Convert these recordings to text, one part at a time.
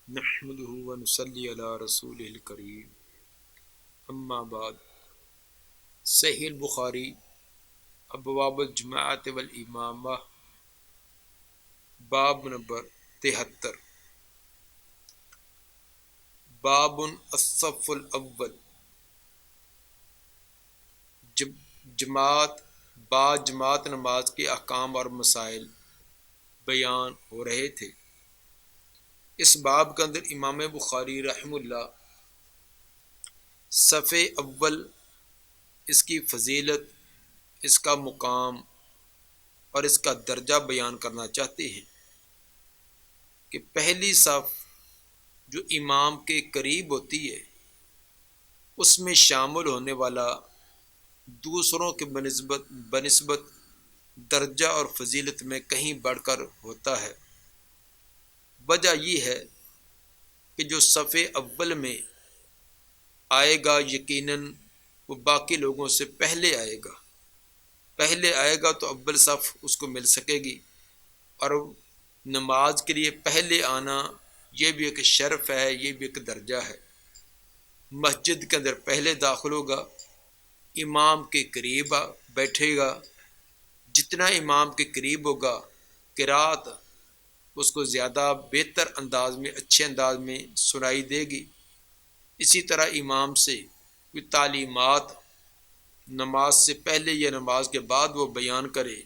نحمده ونصلي على رسوله الكريم اما بعد صحیح البخاری ابواب الجماعت والامامہ باب نمبر 73 باب الصف الاول جماعت با جماعت نماز کے احکام اور مسائل بیان ہو رہے تھے۔ اس باب کے اندر امام بخاری رحم اللہ صف اول، اس کی فضیلت، اس کا مقام اور اس کا درجہ بیان کرنا چاہتے ہیں کہ پہلی صف جو امام کے قریب ہوتی ہے اس میں شامل ہونے والا دوسروں کے بنسبت درجہ اور فضیلت میں کہیں بڑھ کر ہوتا ہے۔ وجہ یہ ہے کہ جو صف اول میں آئے گا یقیناً وہ باقی لوگوں سے پہلے آئے گا تو اول صف اس کو مل سکے گی، اور نماز کے لیے پہلے آنا یہ بھی ایک شرف ہے، یہ بھی ایک درجہ ہے۔ مسجد کے اندر پہلے داخل ہوگا، امام کے قریب بیٹھے گا، جتنا امام کے قریب ہوگا قرات اس کو زیادہ بہتر انداز میں، اچھے انداز میں سنائی دے گی۔ اسی طرح امام سے کوئی تعلیمات نماز سے پہلے یا نماز کے بعد وہ بیان کرے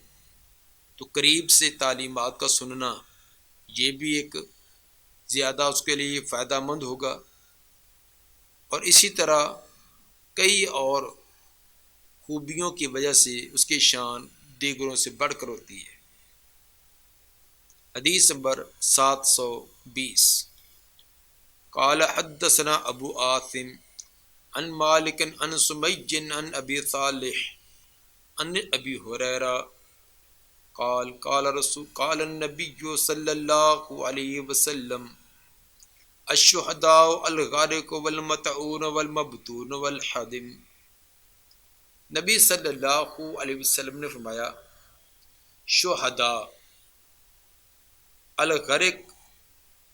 تو قریب سے تعلیمات کا سننا یہ بھی ایک زیادہ اس کے لیے فائدہ مند ہوگا، اور اسی طرح کئی اور خوبیوں کی وجہ سے اس کی شان دیگروں سے بڑھ کر ہوتی ہے۔ حدیث نمبر 720 قال حدثنا ابو عاصم عن مالک عن سمی عن ابی صالح عن ابی ہریرہ قال النبی صلی اللہ علیہ وسلم الشہداء الغارق والمطعون والمبتون والحادم۔ نبی صلی اللہ علیہ وسلم نے فرمایا شہداء، الغرق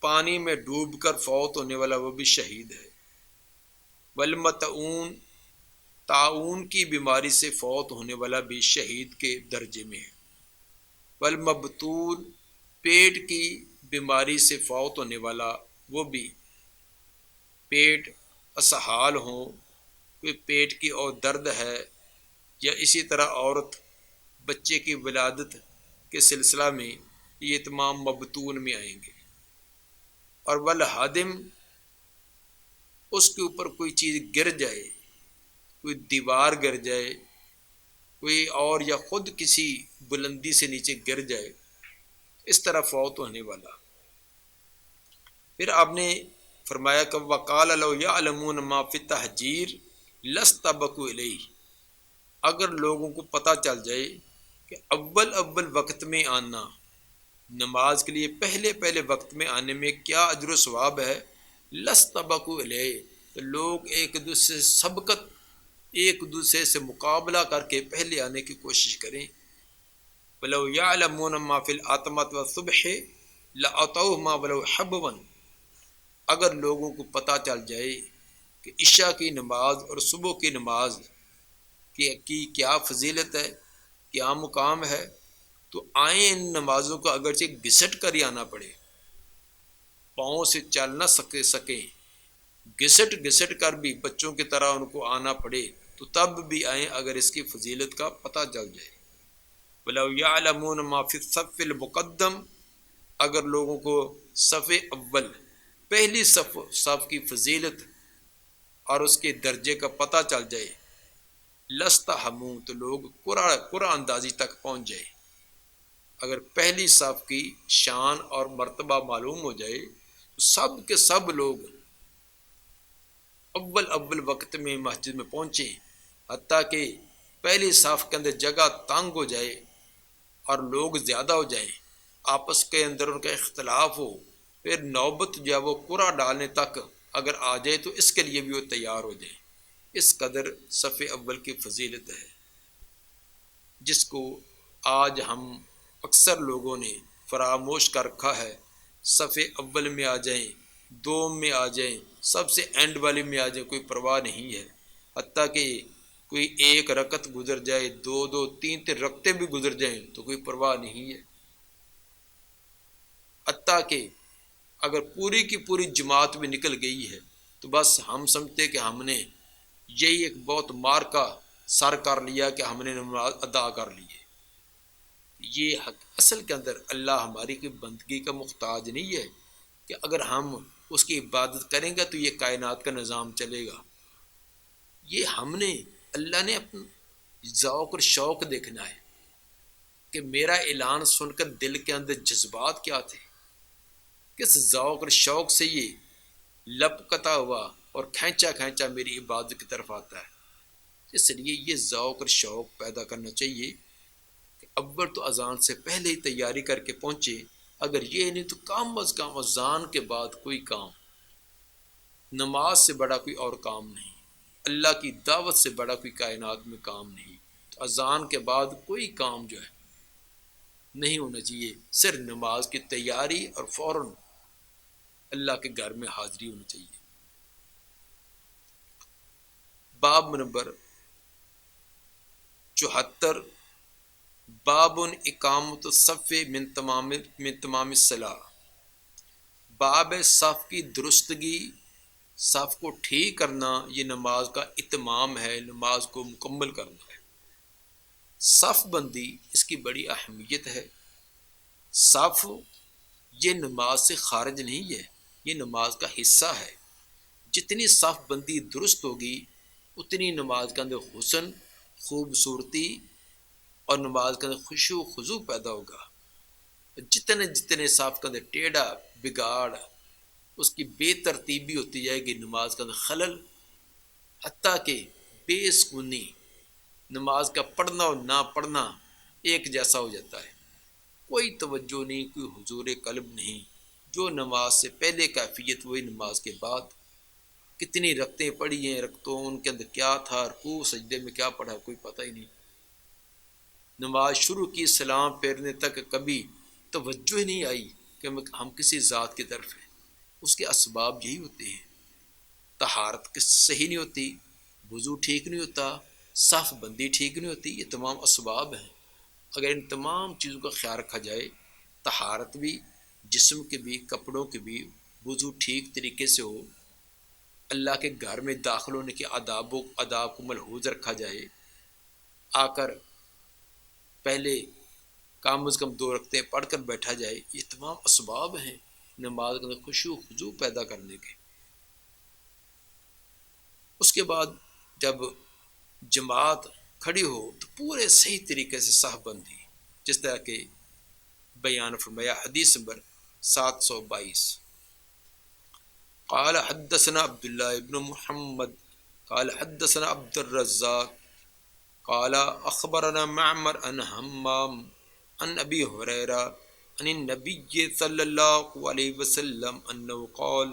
پانی میں ڈوب کر فوت ہونے والا وہ بھی شہید ہے، والمطعون طاعون کی بیماری سے فوت ہونے والا بھی شہید کے درجے میں ہے، والمبتون پیٹ کی بیماری سے فوت ہونے والا وہ بھی، پیٹ اسہال ہو، کوئی پیٹ کی اور درد ہے، یا اسی طرح عورت بچے کی ولادت کے سلسلہ میں، یہ تمام مبتون میں آئیں گے۔ اور والحادم، اس کے اوپر کوئی چیز گر جائے، کوئی دیوار گر جائے، کوئی اور یا خود کسی بلندی سے نیچے گر جائے، اس طرح فوت ہونے والا۔ پھر آپ نے فرمایا کہ وقال لو یعلمون ما فی التحجیر لاستبقوا الیہ، اگر لوگوں کو پتہ چل جائے کہ اول وقت میں آنا، نماز کے لیے پہلے وقت میں آنے میں کیا اجر و ثواب ہے، لاستبقوا الیہ، تو لوگ ایک دوسرے سے سبقت، ایک دوسرے سے مقابلہ کر کے پہلے آنے کی کوشش کریں۔ وَلَوْ يَعْلَمُونَ مَا فِي الْعَتَمَةِ وَالصُّبْحِ لَأَتَوْهُمَا وَلَوْ حَبْوًا، اگر لوگوں کو پتہ چل جائے کہ عشاء کی نماز اور صبح کی نماز کی کیا فضیلت ہے، کیا مقام ہے، تو آئیں ان نمازوں کو اگرچہ گھسٹ کر ہی آنا پڑے، پاؤں سے چل نہ سکیں، گھسٹ کر بھی بچوں کی طرح ان کو آنا پڑے، تو تب بھی آئیں اگر اس کی فضیلت کا پتہ چل جائے۔ وَلَوْ يَعْلَمُونَ مَا فِي الصَّفِّ الْمُقَدَّمِ، اگر لوگوں کو صف اول، پہلی صف کی فضیلت اور اس کے درجے کا پتہ چل جائے، لَاسْتَحَمُوا، تو لوگ قرآن اندازی تک پہنچ جائے۔ اگر پہلی صف کی شان اور مرتبہ معلوم ہو جائے تو سب کے سب لوگ اول وقت میں مسجد میں پہنچیں، حتیٰ کہ پہلی صف کے اندر جگہ تنگ ہو جائے اور لوگ زیادہ ہو جائیں، آپس کے اندر ان کا اختلاف ہو، پھر نوبت جو ہے وہ قرعہ ڈالنے تک اگر آ جائے تو اس کے لیے بھی وہ تیار ہو جائیں۔ اس قدر صف اول کی فضیلت ہے، جس کو آج ہم اکثر لوگوں نے فراموش کر رکھا ہے۔ صف اول میں آ جائیں، دوم میں آ جائیں، سب سے اینڈ والے میں آ جائیں، کوئی پرواہ نہیں ہے۔ حتیٰ کہ کوئی ایک رکعت گزر جائے، دو دو تین تین رکعتیں بھی گزر جائیں تو کوئی پرواہ نہیں ہے۔ حتیٰ کہ اگر پوری کی پوری جماعت بھی نکل گئی ہے تو بس ہم سمجھتے کہ ہم نے یہی ایک بہت مار کا سر کر لیا کہ ہم نے نماز ادا کر لی ہے۔ یہ حق اصل کے اندر اللہ ہماری کی بندگی کا محتاج نہیں ہے کہ اگر ہم اس کی عبادت کریں گے تو یہ کائنات کا نظام چلے گا۔ یہ ہم نے اللہ نے اپنا ذوق اور شوق دیکھنا ہے کہ میرا اعلان سن کر دل کے اندر جذبات کیا تھے، کس ذوق اور شوق سے یہ لپکتا ہوا اور کھینچا کھینچا میری عبادت کی طرف آتا ہے۔ اس لیے یہ ذوق اور شوق پیدا کرنا چاہیے کہ اول تو اذان سے پہلے ہی تیاری کر کے پہنچے، اگر یہ نہیں تو کم از کم اذان کے بعد کوئی کام، نماز سے بڑا کوئی اور کام نہیں، اللہ کی دعوت سے بڑا کوئی کائنات میں کام نہیں، تو اذان کے بعد کوئی کام جو ہے نہیں ہونا چاہیے، صرف نماز کی تیاری اور فوراً اللہ کے گھر میں حاضری ہونی چاہیے۔ باب نمبر 74، باب اقامت الصف من تمام الصلاۃ، باب صف کی درستگی، صف کو ٹھیک کرنا یہ نماز کا اتمام ہے، نماز کو مکمل کرنا ہے۔ صف بندی اس کی بڑی اہمیت ہے۔ صف یہ نماز سے خارج نہیں ہے، یہ نماز کا حصہ ہے۔ جتنی صف بندی درست ہوگی اتنی نماز کے اندر حسن، خوبصورتی اور نماز کے اندر خشوع و خضوع پیدا ہوگا۔ جتنے جتنے صف کے اندر ٹیڑھا بگاڑ، اس کی بے ترتیبی ہوتی جائے گی، نماز کے اندر خلل، حتیٰ کہ بے سکونی، نماز کا پڑھنا اور نہ پڑھنا ایک جیسا ہو جاتا ہے، کوئی توجہ نہیں، کوئی حضور قلب نہیں۔ جو نماز سے پہلے کیفیت وہی نماز کے بعد، کتنی رکعتیں پڑھی ہیں، رکعتوں ان کے اندر کیا تھا، رکوع سجدے میں کیا پڑھا کوئی پتہ ہی نہیں۔ نماز شروع کی سلام پھیرنے تک کبھی توجہ ہی نہیں آئی کہ ہم کسی ذات کی طرف ہیں۔ اس کے اسباب یہی ہوتے ہیں، طہارت صحیح نہیں ہوتی، وضو ٹھیک نہیں ہوتا، صف بندی ٹھیک نہیں ہوتی، یہ تمام اسباب ہیں۔ اگر ان تمام چیزوں کا خیال رکھا جائے، طہارت بھی، جسم کے بھی، کپڑوں کے بھی، وضو ٹھیک طریقے سے ہو، اللہ کے گھر میں داخل ہونے کے آداب کو ملحوظ رکھا جائے، آ کر پہلے کم از کم 2 رکعتیں پڑھ کر بیٹھا جائے، یہ تمام اسباب ہیں نماز کے اندر خشوع و خضوع پیدا کرنے کے۔ اس کے بعد جب جماعت کھڑی ہو تو پورے صحیح طریقے سے صف بندی، جس طرح کہ بیان فرمایا حدیث نمبر 722، قال حدثنا عبداللہ ابن محمد قال حدثنا عبد الرزاق قال اخبرنا معمر عن حمام عن ابی ہریرہ عن النبی صلی اللہ علیہ وسلم انہ قال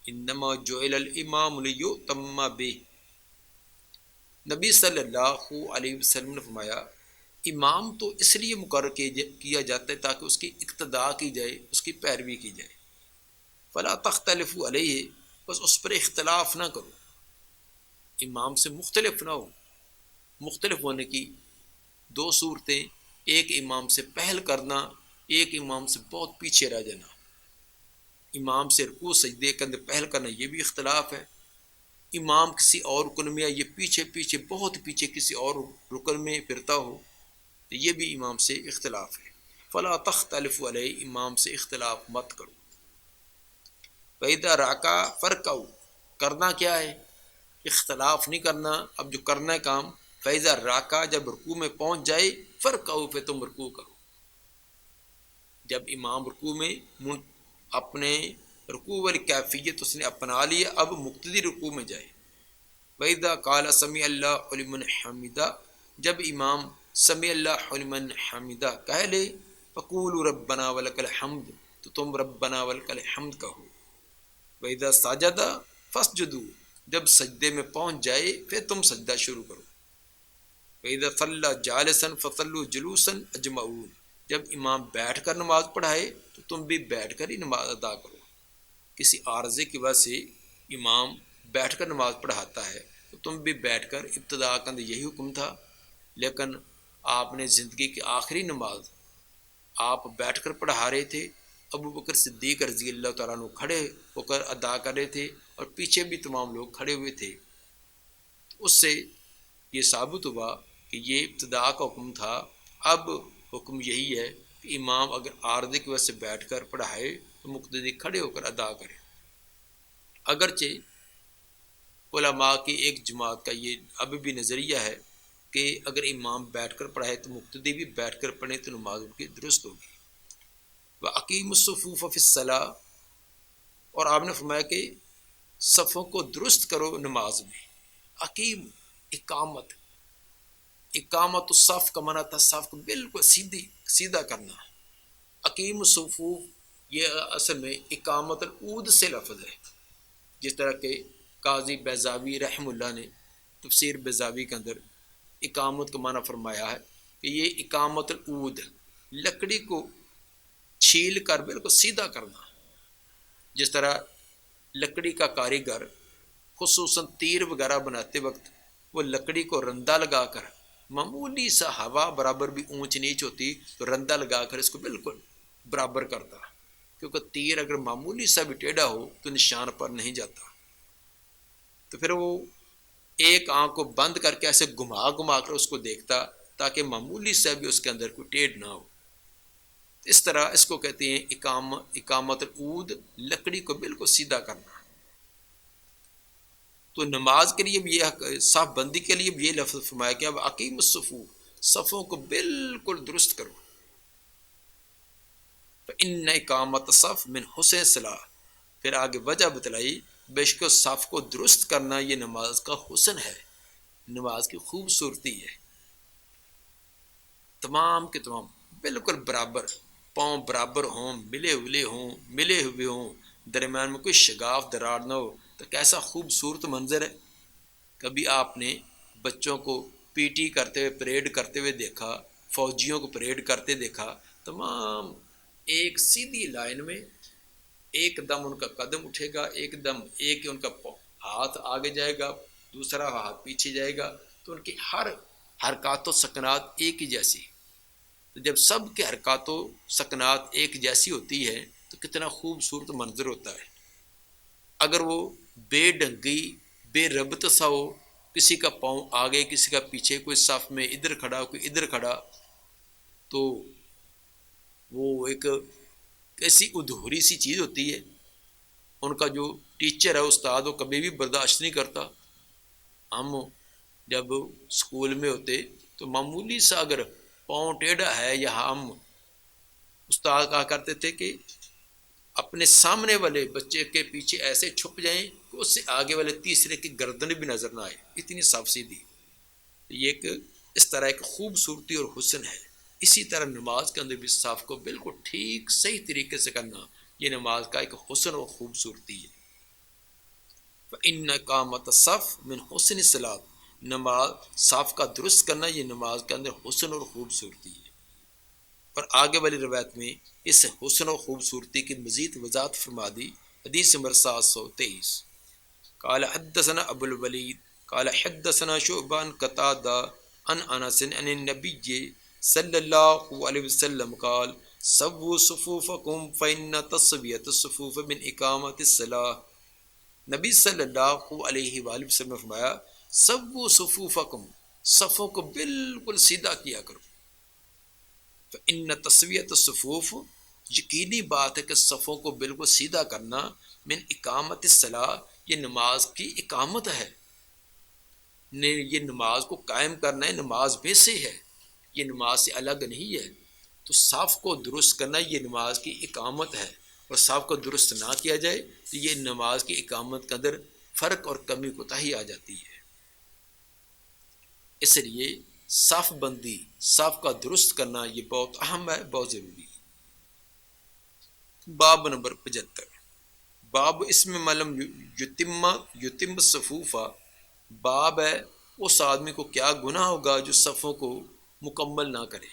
انما جعل الامام لیؤتم بہ، نبی صلی اللہ علیہ وسلم نے فرمایا امام تو اس لیے مقرر کیا جاتا ہے تاکہ اس کی اقتداء کی جائے، اس کی پیروی کی جائے۔ فلا تختلفوا علیہ، بس اس پر اختلاف نہ کرو، امام سے مختلف نہ ہو۔ مختلف ہونے کی 2 صورتیں، ایک امام سے پہل کرنا، ایک امام سے بہت پیچھے رہ جانا۔ امام سے رکوع سجدے کے اندر پہل کرنا یہ بھی اختلاف ہے، امام کسی اور رکن میں، یہ پیچھے پیچھے بہت پیچھے کسی اور رکن میں پھرتا ہو تو یہ بھی امام سے اختلاف ہے۔ فلا تختلفوا علیہ، امام سے اختلاف مت کرو۔ فإذا رکع فرکعوا، کرنا کیا ہے؟ اختلاف نہیں کرنا۔ اب جو کرنا ہے کام، فإذا رکع، جب رکوع میں پہنچ جائے، فرکعوا، پھر تم رکوع کرو۔ جب امام رکوع میں اپنے رکوع والی کیفیت اس نے اپنا لی، اب مقتدی رکوع میں جائے۔ وَإِذَا قَالَ سَمِعَ اللَّهُ لِمَنْ حَمِدَهُ، جب امام سمع اللہ لمن حمدہ کہہ لے، فَقُولُوا رَبَّنَا وَلَكَ الْحَمْدُ، تو تم ربنا ولک الحمد کہو۔ وَإِذَا سَجَدَ فَاسْجُدُوا، جب سجدے میں پہنچ جائے پھر تم سجدہ شروع کرو۔ وَإِذَا صَلَّى جَالِسًا فَصَلُّوا جُلُوسًا أَجْمَعُونَ، جب امام بیٹھ کر نماز پڑھائے تو تم بھی بیٹھ کر ہی نماز ادا کرو۔ کسی عارضے کی وجہ سے امام بیٹھ کر نماز پڑھاتا ہے تو تم بھی بیٹھ کر، ابتدا کے اندر یہی حکم تھا، لیکن آپ نے زندگی کی آخری نماز آپ بیٹھ کر پڑھا رہے تھے، ابو بکر صدیق رضی اللہ تعالیٰ عنہ کھڑے ہو کر ادا کر رہے تھے اور پیچھے بھی تمام لوگ کھڑے ہوئے تھے، تو اس سے یہ ثابت ہوا کہ یہ ابتدا کا حکم تھا۔ اب حکم یہی ہے کہ امام اگر عارضے کی وجہ سے بیٹھ کر پڑھائے تو مقتدی کھڑے ہو کر ادا کرے۔ اگرچہ علماء کی ایک جماعت کا یہ اب بھی نظریہ ہے کہ اگر امام بیٹھ کر پڑھائے تو مقتدی بھی بیٹھ کر پڑھے تو نماز ان کی درست ہوگی۔ وَأَقِیمُوا الصُّفُوفَ فِي الصَّلَاةِ، اور آپ نے فرمایا کہ صفوں کو درست کرو نماز میں۔ اقیم، اقامت، اقامت الصف کا معنی تھا صف کو بالکل سیدھا کرنا۔ اقیم الصفوف یہ اصل میں اقامت العود سے لفظ ہے، جس طرح کہ قاضی بیضاوی رحم اللہ نے تفسیر بیضاوی کے اندر اقامت کا معنی فرمایا ہے کہ یہ اقامت العود، لکڑی کو چھیل کر بالکل سیدھا کرنا۔ جس طرح لکڑی کا کاریگر خصوصاً تیر وغیرہ بناتے وقت وہ لکڑی کو رندہ لگا کر، معمولی سا ہوا برابر بھی اونچ نیچ ہوتی تو رندہ لگا کر اس کو بالکل برابر کرتا، کیونکہ تیر اگر معمولی سا بھی ٹیڑھا ہو تو نشان پر نہیں جاتا، تو پھر وہ ایک آنکھ کو بند کر کے ایسے گھما گھما کر اس کو دیکھتا تاکہ معمولی سا بھی اس کے اندر کوئی ٹیڑھ نہ ہو۔ اس طرح اس کو کہتے ہیں اقامت العود، لکڑی کو بالکل سیدھا کرنا۔ تو نماز کے لیے بھی یہ صف بندی کے لیے بھی یہ لفظ فرمایا کہ اب اقیم الصفوف، صفوں کو بالکل درست کرو۔ فإن اقامت الصف من حسن الصلاۃ، پھر آگے وجہ بتلائی، بے شک صف کو درست کرنا یہ نماز کا حسن ہے، نماز کی خوبصورتی ہے۔ تمام کے تمام بالکل برابر، پاؤں برابر ہوں، ملے ہوئے ہوں، درمیان میں کوئی شگاف دراڑ نہ ہو، تو کیسا خوبصورت منظر ہے۔ کبھی آپ نے بچوں کو پی ٹی کرتے ہوئے، پریڈ کرتے ہوئے دیکھا، فوجیوں کو پریڈ کرتے دیکھا، تمام ایک سیدھی لائن میں، ایک دم ان کا قدم اٹھے گا، ایک دم ایک ان کا ہاتھ آگے جائے گا، دوسرا ہاتھ پیچھے جائے گا، تو ان کی ہر حرکات و سکنات ایک ہی جیسی۔ تو جب سب کے حرکات و سکنات ایک جیسی ہوتی ہے تو کتنا خوبصورت منظر ہوتا ہے۔ اگر وہ بے ڈھنگی، بے ربط سا ہو، کسی کا پاؤں آگے کسی کا پیچھے، کوئی صف میں ادھر کھڑا کوئی ادھر کھڑا، تو وہ ایک ایسی ادھوری سی چیز ہوتی ہے۔ ان کا جو ٹیچر ہے، استاد، وہ کبھی بھی برداشت نہیں کرتا۔ ہم جب اسکول میں ہوتے تو معمولی سا اگر پاؤں ٹیڑھا ہے، یا ہم استاد کہا کرتے تھے کہ اپنے سامنے والے بچے کے پیچھے ایسے چھپ جائیں کہ اس سے آگے والے تیسرے کی گردن بھی نظر نہ آئے، اتنی صاف سیدھی۔ یہ ایک اس طرح ایک خوبصورتی اور حسن ہے۔ اسی طرح نماز کے اندر بھی صف کو بالکل ٹھیک صحیح طریقے سے کرنا، یہ نماز کا ایک حسن اور خوبصورتی ہے۔ فإن اقامت الصف من حسن الصلاۃ، نماز صف کا درست کرنا یہ نماز کے اندر حسن اور خوبصورتی ہے۔ اور آگے والی روایت میں اس حسن و خوبصورتی کی مزید وضاحت فرما دی۔ حدیث نمبر 723، قال حدثنا ابو الولید قال حدثنا شعبہ عن قتادہ عن انس عن النبی صلی اللہ علیہ وسلم قال سووا صفوفکم فإن تسویۃ الصفوف من اقامت الصلاۃ۔ نبی صلی اللہ علیہ وآلہ وسلم نے فرمایا سووا صفوفکم، صفوں کو بالکل سیدھا کیا کرو۔ فإن تسویۃ الصفوف، یقینی بات ہے کہ صفوں کو بالکل سیدھا کرنا، من اقامت الصلاۃ، یہ نماز کی اقامت ہے، یہ نماز کو قائم کرنا ہے، نماز میں سے ہے، یہ نماز سے الگ نہیں ہے۔ تو صف کو درست کرنا یہ نماز کی اقامت ہے، اور صف کو درست نہ کیا جائے تو یہ نماز کی اقامت کے اندر فرق اور کمی کوتاہی آ جاتی ہے۔ اس لیے صف بندی، صف کا درست کرنا یہ بہت اہم ہے، بہت ضروری ہے۔ باب نمبر 75، باب اسم ملم یتم صفوفہ، باب ہے اس آدمی کو کیا گناہ ہوگا جو صفوں کو مکمل نہ کرے،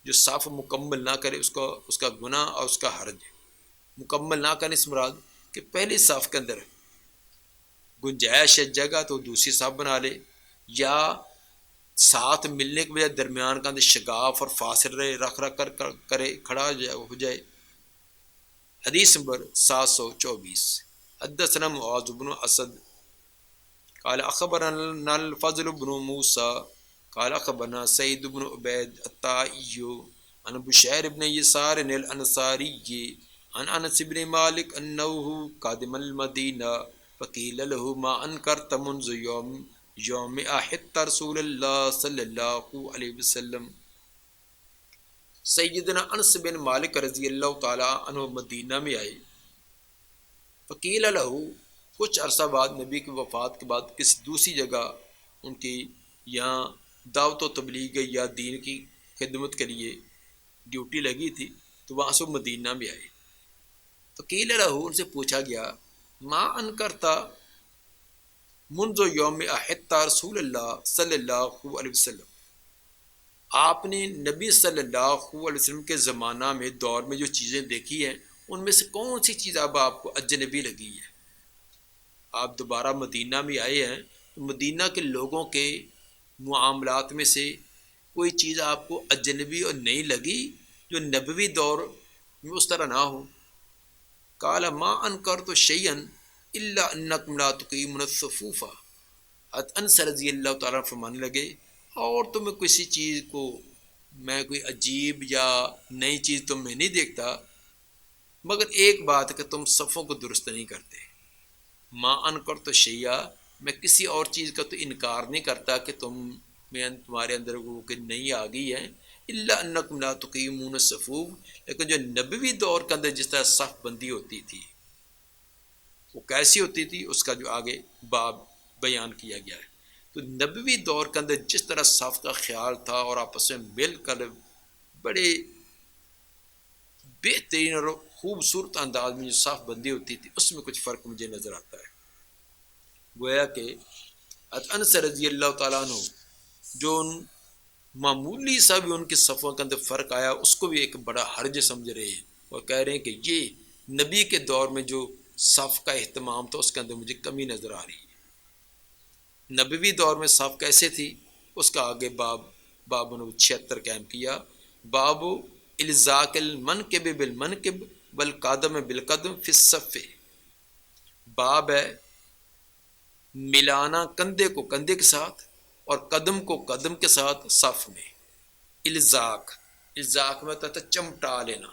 جو صف مکمل نہ کرے، اس کا گناہ اور اس کا حرج۔ مکمل نہ کرنے سے مراد کہ پہلی صف کے اندر گنجائش ہے جگہ تو دوسری صف بنا لے، یا ساتھ ملنے کے بجائے درمیان کا اندر شگاف اور فاصلے رکھ کر کرے کھڑا ہو جائے۔ حدیث نمبر 724۔ حدثنا معاذ بن اسد قال اخبرنا الفضل بن موسى قال اخبرنا سعید بن عبید الطائی عن بشیر بن یسار الانصاری عن انس بن مالک انه قادم المدینہ فقیل له ما انکرت منذ یوم احط رسول اللہ صلی اللہ علیہ وسلم۔ سیدنا انس بن مالک رضی اللہ تعالی عنہ مدینہ میں آئے، فقیل له، کچھ عرصہ بعد نبی کی وفات کے بعد کسی دوسری جگہ ان کی یہاں دعوت و تبلیغ یا دین کی خدمت کے لیے ڈیوٹی لگی تھی، تو وہاں سے مدینہ میں آئے۔ فقیل له، ان سے پوچھا گیا، ما انکرتا منذ یوم احط رسول اللہ صلی اللہ علیہ وسلم، آپ نے نبی صلی اللہ علیہ وسلم کے زمانہ میں دور میں جو چیزیں دیکھی ہیں ان میں سے کون سی چیز اب آپ کو اجنبی لگی ہے؟ آپ دوبارہ مدینہ میں آئے ہیں، مدینہ کے لوگوں کے معاملات میں سے کوئی چیز آپ کو اجنبی اور نہیں لگی جو نبوی دور میں اس طرح نہ ہو؟ قال ما انکرت شیئا الا انکم لا تقیمون الصفوف۔ انس رضی اللہ تعالیٰ فرمانے لگے، اور تمہیں کسی چیز کو میں کوئی عجیب یا نئی چیز تم میں نہیں دیکھتا، مگر ایک بات ہے کہ تم صفوں کو درست نہیں کرتے۔ ما انکرت شیئا، میں کسی اور چیز کا تو انکار نہیں کرتا کہ تمہارے اندر وہ کہ نہیں آ گئی ہے، الا انکم لا تقیمون الصفوف، لیکن جو نبوی دور کے اندر جس طرح صف بندی ہوتی تھی وہ کیسی ہوتی تھی اس کا جو آگے باب بیان کیا گیا ہے۔ تو نبوی دور کے اندر جس طرح صف کا خیال تھا اور آپس میں مل کر بڑے بہترین اور خوبصورت انداز میں جو صف بندی ہوتی تھی اس میں کچھ فرق مجھے نظر آتا ہے۔ گویا کہ انس رضی اللہ تعالیٰ عنہ جو ان معمولی سا بھی ان کی صفوں کے اندر فرق آیا اس کو بھی ایک بڑا حرج سمجھ رہے ہیں اور کہہ رہے ہیں کہ یہ نبی کے دور میں جو صف کا اہتمام تھا اس کے اندر مجھے کمی نظر آ رہی ہے۔ نبوی دور میں صف کیسے تھی اس کا آگے باب 76 قائم کیا۔ باب الزاق المنکب بالمنکب والقدم بالقدم فی الصف، باب ہے ملانا کندھے کو کندھے کے ساتھ اور قدم کو قدم کے ساتھ صف میں۔ الزاق میں ہوتا تھا چمٹا لینا،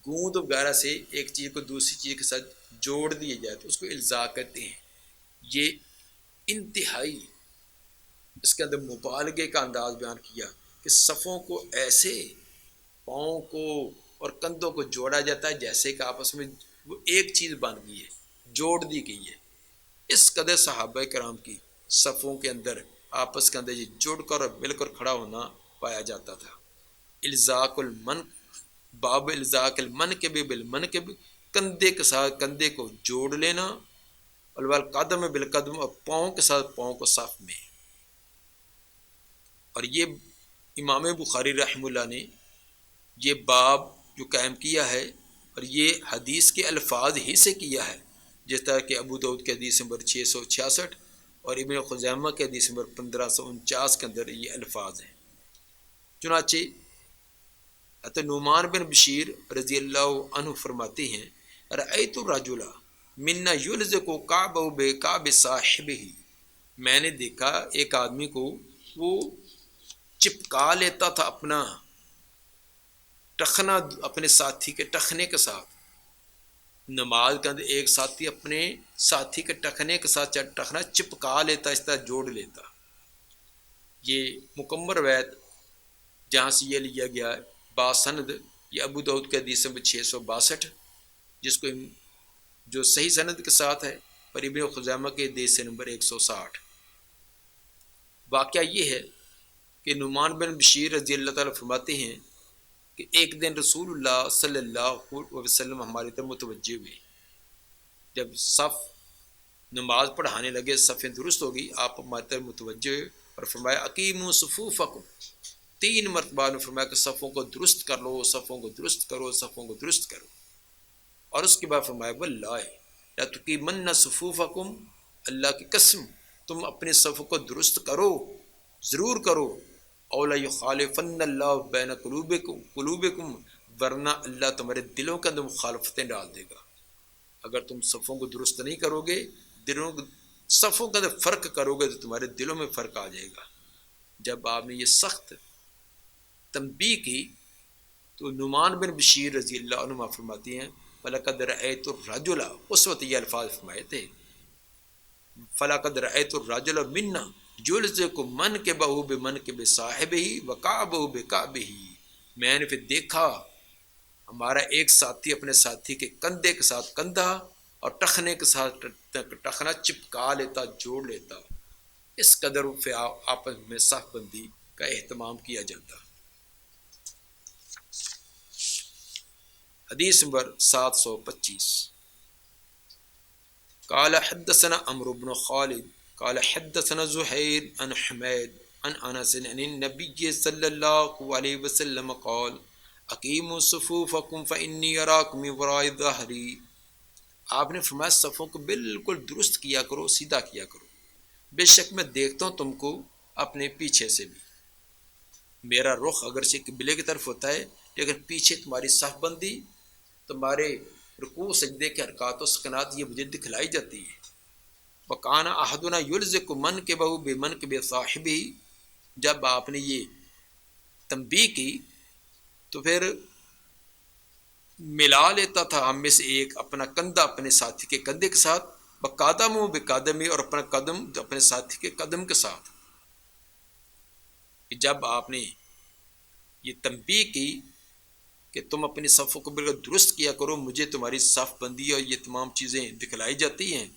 گوند وغیرہ سے ایک چیز کو دوسری چیز کے ساتھ جوڑ دیے جائے تو اس کو الزاق کہتے ہیں۔ یہ انتہائی اس کے اندر مبالغے کا انداز بیان کیا کہ صفوں کو ایسے پاؤں کو اور کندھوں کو جوڑا جاتا ہے جیسے کہ آپس میں وہ ایک چیز بن گئی ہے، جوڑ دی گئی ہے۔ اس قدر صحابہ کرام کی صفوں کے اندر آپس کے اندر یہ جڑ کر اور مل کر کھڑا ہونا پایا جاتا تھا۔ الزاق المن، باب الزاق المنکب بالمنکب، کندھے کے ساتھ کندھے کو جوڑ لینا، والقدم بالقدم، اور پاؤں کے ساتھ پاؤں کو صف میں۔ اور یہ امام بخاری رحمہ اللہ نے یہ باب جو قائم کیا ہے اور یہ حدیث کے الفاظ ہی سے کیا ہے، جس طرح کہ ابو داؤد کے حدیث نمبر 666 اور ابن خزیمہ کے حدیث نمبر 1549 کے اندر یہ الفاظ ہیں۔ چنانچہ حضرت نعمان بن بشیر رضی اللہ عنہ فرماتے ہیں، رأیت الرجل منا یلزق کعبہ بکعب صاحبہ، میں نے دیکھا ایک آدمی کو وہ چپکا لیتا تھا اپنا ٹخنا اپنے ساتھی کے ٹخنے کے ساتھ۔ نماز کے اندر ایک ساتھی اپنے ساتھی کے ٹخنے کے ساتھ ٹخنا چپکا لیتا، اس طرح جوڑ لیتا۔ یہ مکمل روایت جہاں سے یہ لیا گیا ہے باسند، یہ ابو داؤد کے حدیث نمبر 662 جس کو جو صحیح سند کے ساتھ ہے، اور ابن خزیمہ کے حدیث نمبر 160۔ واقعہ یہ ہے کہ نعمان بن بشیر رضی اللہ تعالیٰ فرماتے ہیں کہ ایک دن رسول اللہ صلی اللہ علیہ وسلم ہماری طرف متوجہ ہوئے، جب صف نماز پڑھانے لگے، صفیں درست ہو گئی، آپ ہماری طرف متوجہ ہوئے اور فرمایا اقیموا صفوفکم، 3 مرتبہ نے فرمایا کہ صفوں کو درست کر لو، صفوں کو درست کرو، صفوں کو درست کرو۔ اور اس کے بعد فرمایا واللہ لا تقیمن صفوفکم، اللہ کی قسم تم اپنے صفوں کو درست کرو، ضرور کرو، او لا یخالفن اللہ بین قلوبکم، ورنہ اللہ تمہارے دلوں کے اندر مخالفتیں ڈال دے گا۔ اگر تم صفوں کو درست نہیں کرو گے، صفوں کے اندر فرق کرو گے تو تمہارے دلوں میں فرق آ جائے گا۔ جب آپ نے یہ سخت تنبیہ کی تو نعمان بن بشیر رضی اللہ عنہ فرماتی ہیں فَلَقَدْ رَأَيْتُ الرَّجُلَ، اس وقت یہ الفاظ فرمائے تھے، فَلَقَدْ رَأَيْتُ الرَّجُلَ مِنَّا يُلْزِقُ مَنْكِبَهُ بِمَنْكِبِ صَاحِبِهِ وَكَعْبَهُ بِكَعْبِهِ، میں نے پھر دیکھا ہمارا ایک ساتھی اپنے ساتھی کے کندھے کے ساتھ کندھا اور ٹخنے کے ساتھ ٹخنا چپکا لیتا، جوڑ لیتا، اس قدر آپس میں صف بندی کا اہتمام کیا جاتا۔ حدیث نمبر 725، قال حدثنا عمرو بن خالد قال حدثنا زہیر عن حمید عن انس عن النبی صلی اللہ علیہ وسلم قال اقیموا صفوفکم فانی اراکم من وراء ظہری، آپ نے فرمایا صفوں کو بالکل درست کیا کرو، سیدھا کیا کرو، بے شک میں دیکھتا ہوں تم کو اپنے پیچھے سے بھی، میرا رخ اگرچہ قبلے کی طرف ہوتا ہے لیکن پیچھے تمہاری صف بندی، تمہارے رکوع سجدے کے حرکات و سکنات یہ مجھے دکھلائی جاتی ہے۔ وَقَانَ أَحَدُنَا يُلْزِقُ مَنْكِبَهُ بِمَنْكِبِ صَاحِبِهِ، جب آپ نے یہ تنبیہ کی تو پھر ملا لیتا تھا ہم میں سے ایک اپنا کندھا اپنے ساتھی کے کندھے کے ساتھ، بقدمہ بقدمی، اور اپنا قدم اپنے ساتھی کے قدم کے ساتھ۔ جب آپ نے یہ تنبیہ کی کہ تم اپنی صفوں کو بالکل درست کیا کرو، مجھے تمہاری صف بندی اور یہ تمام چیزیں دکھلائی جاتی ہیں،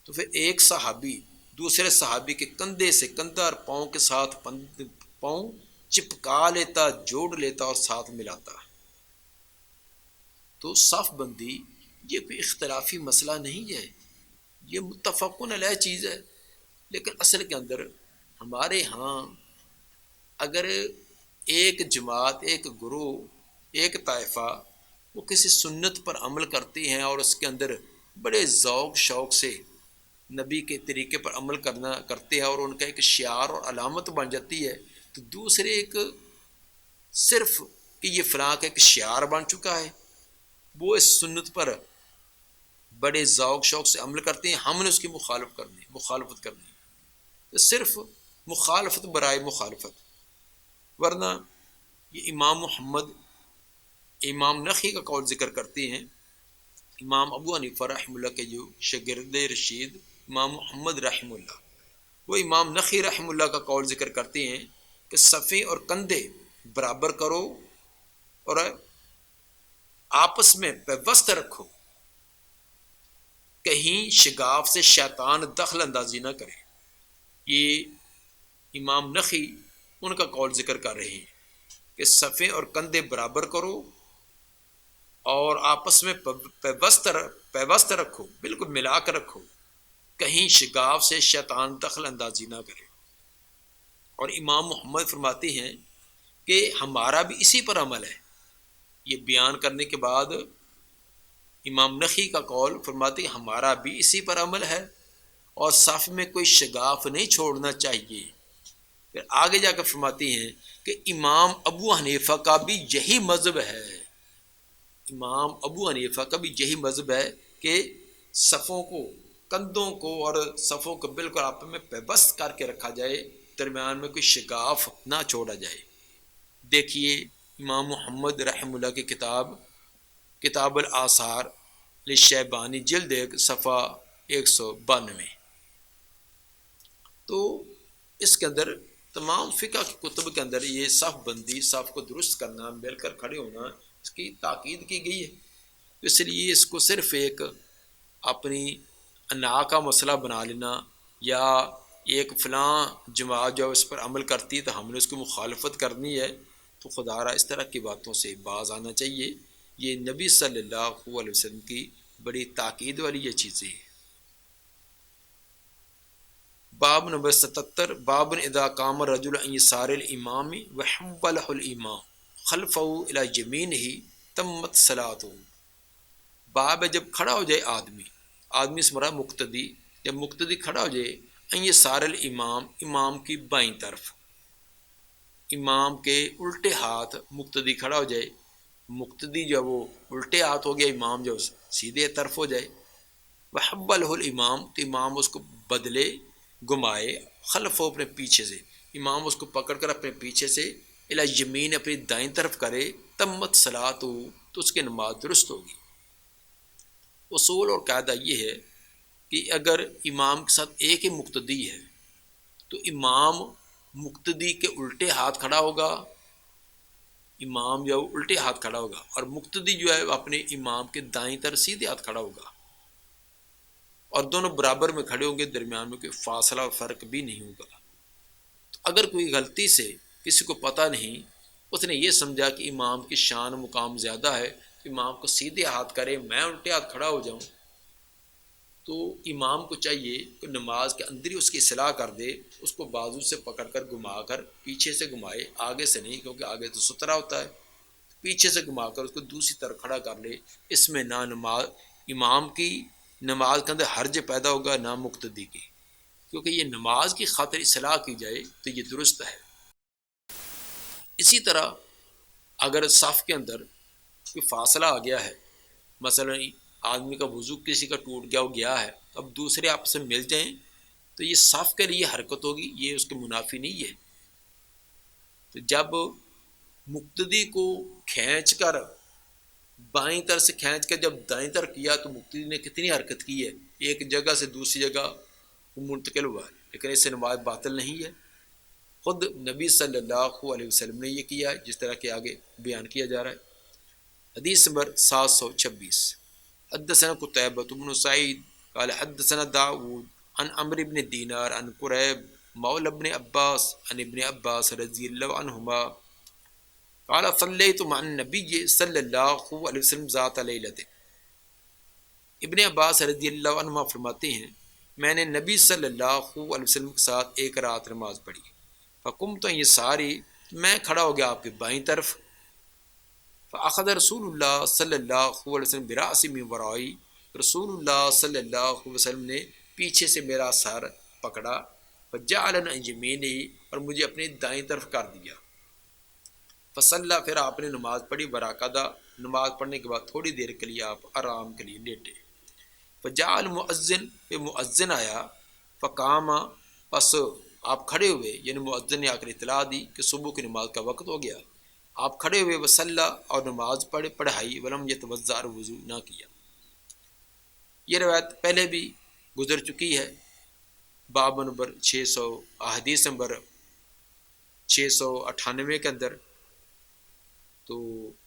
تو پھر ایک صحابی دوسرے صحابی کے کندھے سے کندھا اور پاؤں کے ساتھ پاؤں چپکا لیتا، جوڑ لیتا اور ساتھ ملاتا۔ تو صف بندی یہ کوئی اختلافی مسئلہ نہیں ہے، یہ متفقن علیہ چیز ہے، لیکن اصل کے اندر ہمارے ہاں اگر ایک جماعت، ایک گروہ، ایک طائفہ وہ کسی سنت پر عمل کرتی ہیں اور اس کے اندر بڑے ذوق شوق سے نبی کے طریقے پر عمل کرتے ہیں اور ان کا ایک شعار اور علامت بن جاتی ہے، تو دوسرے ایک صرف کہ یہ فلاں کا ایک شعار بن چکا ہے، وہ اس سنت پر بڑے ذوق شوق سے عمل کرتے ہیں، ہم نے اس کی مخالفت کرنی، تو صرف مخالفت برائے مخالفت۔ ورنہ یہ امام محمد، امام نخعی کا قول ذکر کرتے ہیں، امام ابو حنیفہ رحمہ اللہ کے جو شاگرد رشید امام محمد رحمہ اللہ، وہ امام نخعی رحمہ اللہ کا قول ذکر کرتے ہیں کہ صفیں اور کندھے برابر کرو اور آپس میں پیوست رکھو، کہیں شگاف سے شیطان دخل اندازی نہ کرے۔ یہ امام نخعی ان کا قول ذکر کر رہے ہیں کہ صفیں اور کندھے برابر کرو اور آپس میں پیوست رکھو، بالکل ملا کر رکھو، کہیں شگاف سے شیطان دخل اندازی نہ کرے۔ اور امام محمد فرماتے ہیں کہ ہمارا بھی اسی پر عمل ہے۔ یہ بیان کرنے کے بعد امام نخعی کا قول فرماتے ہیں ہمارا بھی اسی پر عمل ہے اور صف میں کوئی شگاف نہیں چھوڑنا چاہیے۔ پھر آگے جا کر فرماتی ہیں کہ امام ابو حنیفہ کا بھی یہی مذہب ہے، امام ابو حنیفہ کا بھی یہی مذہب ہے کہ صفوں کو، کندھوں کو اور صفوں کو بالکل آپس میں پیوست کر کے رکھا جائے، درمیان میں کوئی شگاف نہ چھوڑا جائے۔ دیکھیے امام محمد رحمہ اللہ کی کتاب الآثار للشیبانی جلد 1 صفحہ 192، تو اس کے اندر تمام فقہ کی کتب کے اندر یہ صف بندی، صف کو درست کرنا، مل کر کھڑے ہونا، اس کی تاکید کی گئی ہے۔ اس لیے اس کو صرف ایک اپنی انا کا مسئلہ بنا لینا یا ایک فلاں جماعت جو اس پر عمل کرتی ہے تو ہم نے اس کی مخالفت کرنی ہے، تو خدا را اس طرح کی باتوں سے باز آنا چاہیے۔ یہ نبی صلی اللہ علیہ وسلم کی بڑی تاکید والی یہ چیزیں ہیں۔ باب نمبر 77، باب اذا قام الرجل عن يسار الامام وحول الامام خلفه الى يمينه تمت صلاته، باب ہے جب کھڑا ہو جائے آدمی سے مراد مقتدی، جب مقتدی کھڑا ہو جائے یہ سار الامام، امام کی بائیں طرف، امام کے الٹے ہاتھ مقتدی کھڑا ہو جائے، مقتدی جو وہ الٹے ہاتھ ہو گیا، امام جو سیدھے طرف ہو جائے، وحول الامام تو امام اس کو بدلے گھمائے، خلف ہو اپنے پیچھے سے، امام اس کو پکڑ کر اپنے پیچھے سے الی یمین اپنی دائیں طرف کرے، تمت صلاۃ تو اس کی نماز درست ہوگی۔ اصول اور قاعدہ یہ ہے کہ اگر امام کے ساتھ ایک ہی مقتدی ہے تو امام مقتدی کے الٹے ہاتھ کھڑا ہوگا، امام جو ہے الٹے ہاتھ کھڑا ہوگا، اور مقتدی جو ہے اپنے امام کے دائیں طرف سیدھے ہاتھ کھڑا ہوگا، اور دونوں برابر میں کھڑے ہوں گے، درمیان میں کوئی فاصلہ اور فرق بھی نہیں ہوگا۔ تو اگر کوئی غلطی سے کسی کو پتہ نہیں، اس نے یہ سمجھا کہ امام کی شان و مقام زیادہ ہے، امام کو سیدھے ہاتھ کرے، میں الٹے ہاتھ کھڑا ہو جاؤں، تو امام کو چاہیے کہ نماز کے اندر ہی اس کی اصلاح کر دے، اس کو بازو سے پکڑ کر گھما کر پیچھے سے گھمائے، آگے سے نہیں، کیونکہ آگے تو سترا ہوتا ہے، پیچھے سے گھما کر اس کو دوسری طرف کھڑا کر لے۔ اس میں نہ نماز امام کی نماز کے اندر حرج پیدا ہوگا، نہ مقتدی کی، کیونکہ یہ نماز کی خاطر اصلاح کی جائے تو یہ درست ہے۔ اسی طرح اگر صف کے اندر کوئی فاصلہ آ گیا ہے، مثلا آدمی کا وضو کسی کا ٹوٹ گیا، وہ گیا ہے، اب دوسرے آپس میں مل جائیں تو یہ صف کے لیے حرکت ہوگی، یہ اس کے منافی نہیں ہے۔ تو جب مقتدی کو کھینچ کر بائیں طرف سے کھینچ کر جب دائیں طرف کیا تو مقتدی نے کتنی حرکت کی ہے، ایک جگہ سے دوسری جگہ منتقل ہوا ہے، لیکن اس سے نماز باطل نہیں ہے۔ خود نبی صلی اللہ علیہ وسلم نے یہ کیا ہے، جس طرح کہ آگے بیان کیا جا رہا ہے۔ حدیث نمبر 726، حدثنا قتیبہ بن سعید قال حدثنا داؤد عن عمرو بن دینار عن قریب مولى ابن عباس عن ابن عباس رضی اللہ عنہما قال صلیت مع النبی صلی اللہ علیہ وسلم ذات لیلۃ۔ ابن عباس رضی اللہ عنہما فرماتے ہیں میں نے نبی صلی اللہ علیہ وسلم کے ساتھ ایک رات نماز پڑھی، فقمت عن یساری، میں کھڑا ہو گیا آپ کی بائیں طرف، فاخذ رسول اللہ صلی اللہ علیہ وسلم براسی من ورائی، رسول اللہ صلی اللہ علیہ وسلم نے پیچھے سے میرا سر پکڑا، فجعلن عن یمینہ، اور مجھے اپنی دائیں طرف کر دیا، فصلی، پھر آپ نے نماز پڑھی، ورکعہ، نماز پڑھنے کے بعد تھوڑی دیر کے لیے آپ آرام کے لیے لیٹے، فجاء المؤذن، پہ مؤذن آیا، فقام، پس آپ کھڑے ہوئے، یعنی مؤذن نے آ کر اطلاع دی کہ صبح کی نماز کا وقت ہو گیا، آپ کھڑے ہوئے، وصلی، اور نماز پڑھائی، ولم یتوضأ، اور وضو نہ کیا۔ یہ روایت پہلے بھی گزر چکی ہے، باب نمبر 600، حدیث نمبر 698 کے اندر، تو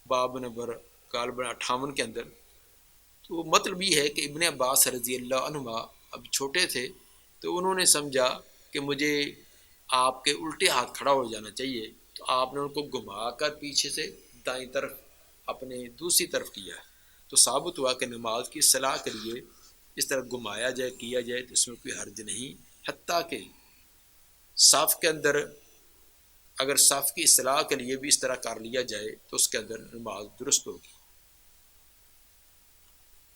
باب نمبر 58 کے اندر۔ تو مطلب یہ ہے کہ ابن عباس رضی اللہ عنہما اب چھوٹے تھے، تو انہوں نے سمجھا کہ مجھے آپ کے الٹے ہاتھ کھڑا ہو جانا چاہیے، تو آپ نے ان کو گھما کر پیچھے سے دائیں طرف اپنے دوسری طرف کیا، تو ثابت ہوا کہ نماز کی اصلاح کے لیے اس طرح گھمایا جائے، کیا جائے، تو اس میں کوئی حرج نہیں، حتیٰ کہ صف کے اندر اگر صف کی اصلاح کے لیے بھی اس طرح کر لیا جائے تو اس کے اندر نماز درست ہوگی۔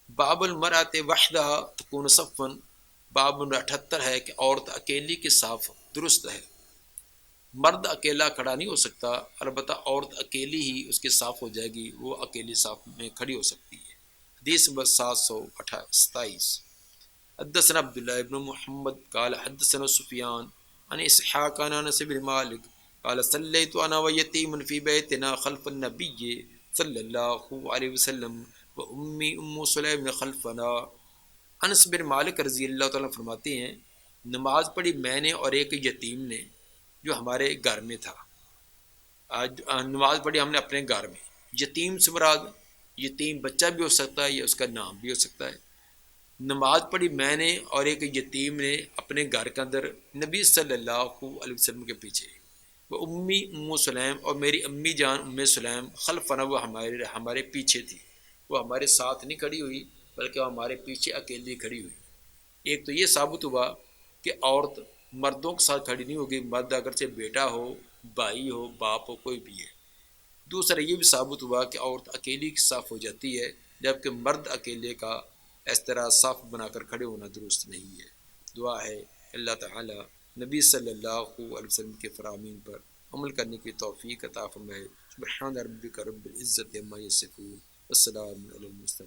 باب المرأۃ وحدہ تکون صفا، باب نمبر 78 ہے کہ عورت اکیلی کی صف درست ہے، مرد اکیلا کھڑا نہیں ہو سکتا، البتہ عورت اکیلی ہی اس کی صف ہو جائے گی، وہ اکیلی صف میں کھڑی ہو سکتی ہے۔ حدیث نمبر 727، حدثنا عبداللہ ابن محمد قال حدثنا سفیان عن اسحاق عن انس بن مالک قال صلیت انا ویتیم فی بیتنا خلف النبی صلی اللہ علیہ وسلم و امی ام سلیم خلفنا۔ انس بن مالک رضی اللہ تعالیٰ فرماتے ہیں نماز پڑھی میں نے اور ایک یتیم نے جو ہمارے گھر میں تھا، نماز پڑھی ہم نے اپنے گھر میں۔ یتیم سے مراد یتیم بچہ بھی ہو سکتا ہے یا اس کا نام بھی ہو سکتا ہے۔ نماز پڑھی میں نے اور ایک یتیم نے اپنے گھر کے اندر نبی صلی اللہ علیہ وسلم کے پیچھے، وہ امی ام سلیم، اور میری امی جان ام سلیم خلفنا، وہ ہمارے پیچھے تھی، وہ ہمارے ساتھ نہیں کھڑی ہوئی بلکہ وہ ہمارے پیچھے اکیلی کھڑی ہوئی۔ ایک تو یہ ثابت ہوا کہ عورت مردوں کے ساتھ کھڑی نہیں ہوگی، مرد اگرچہ بیٹا ہو، بھائی ہو، باپ ہو، کوئی بھی ہے۔ دوسرا یہ بھی ثابت ہوا کہ عورت اکیلی کی صف ہو جاتی ہے جبکہ مرد اکیلے کا اس طرح صف بنا کر کھڑے ہونا درست نہیں ہے۔ دعا ہے اللہ تعالی نبی صلی اللہ علیہ وسلم کے فرامین پر عمل کرنے کی توفیق عطا فرمائے۔ سبحان ربک رب العزت عما یصفون والسلام علی المرسلین۔